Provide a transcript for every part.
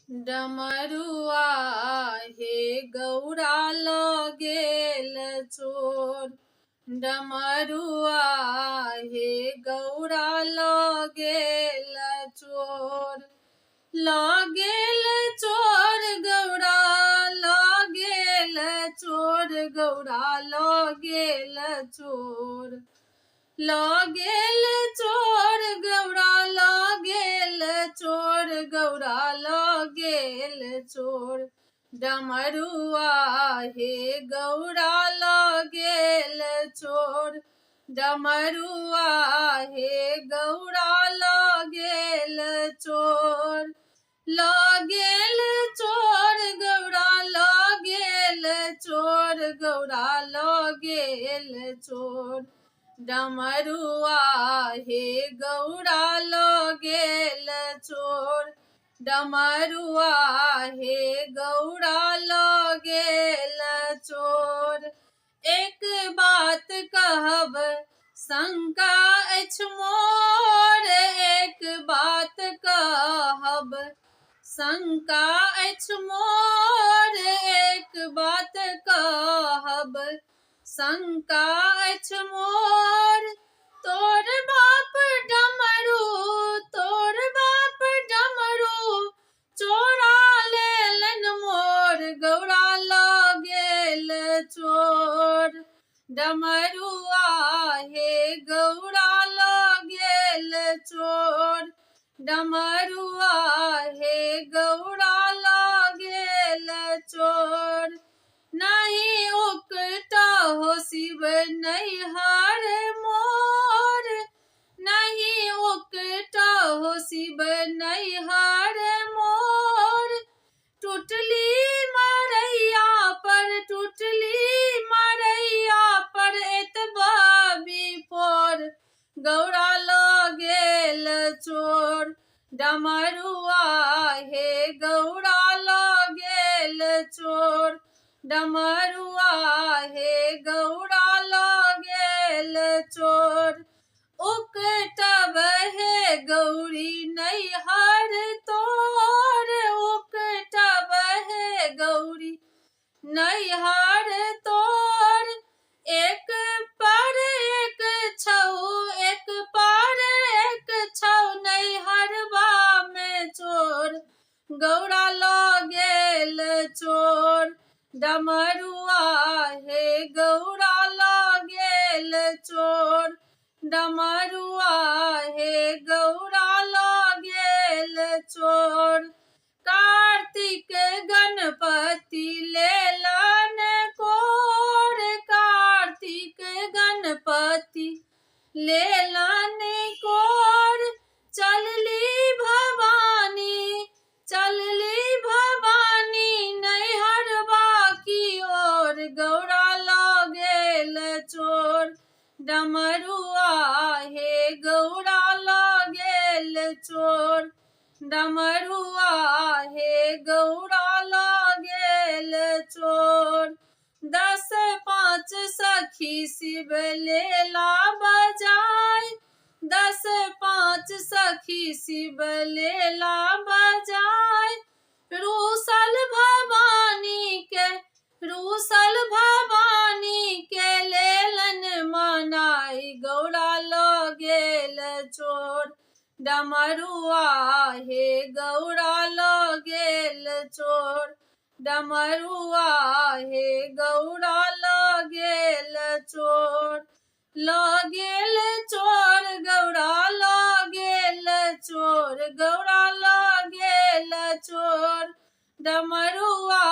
डमरुआ हे गौरा लगेल चोर। डमरुआ हे गौरा लगेल चोर। लगेल चोर गौरा लगेल चोर। गौरा लगेल चोर। लगेल चोर गौरा लगेल चोर। गौरा लगेल चोर। डमरुआ हे गौरा लगेल चोर। डमरुआ हे गौरा लगेल चोर। लगेल चोर गौरा लगेल चोर। गौरा लगेल चोर। डमरुआ हे गौरा लगेल चोर। डमरुआ हे गौरा लगेल चोर। एक बात कहब शंका अछि मोर। एक बात कहब शंका अछि मोर। एक बात कहब शंका अछि मोर। तोर बाप डमरू तोर बाप डमरू चोरा लेलन मोर। गौरा लगेल चोर। डमरुआ हे गौरा लगेल चोर। डमरुआ हे गौरा लगेल चोर। नहीं उकटा हो शिव नैहर मोर। नहीं उकटा हो शिव नैहर मोर। टूटली मरैया पर टूटली मरैया पर एतबा बिफोर। गौरा लगेल चोर। डमरुआ हे गौरा लगेल चोर। डमरुआ हे गौरा लगेल चोर। उकटब हे गौरी नैहर तोर। उकटब हे गौरी नैहर तोर। एक पर एक छौ एक पर एक छौ नैहरबा में चोर। गौरा लगेल चोर। डमरुआ हे गौरा लगेल चोर। डमरुआ हे गौरा लगेल चोर। कार्तिक गणपति लेलन कोर। कार्तिक गणपति लेलन कोर। चलली भवानी चलली भवानी नैहरबा की ओर। गौरा लगेल चोर। डमरुआ हे गौरा लगेल चोर। डमरुआ हे गौरा लगेल चोर। 10 5 सखी शिव लेला बजाय। 10 5 सखी शिव लेला बजाय। रूसल भवानी के रूसल भवानी के लेलन मनाई। गौरा लगेल चोर। डमरुआ हे गौरा लगेल चोर। डमरुआ हे गौरा लगेल चोर। लगेल चोर गौरा लगेल चोर। गौरा लगेल चोर। डमरुआ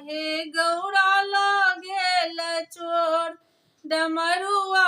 हे गौरा लगेल चोर। डमरुआ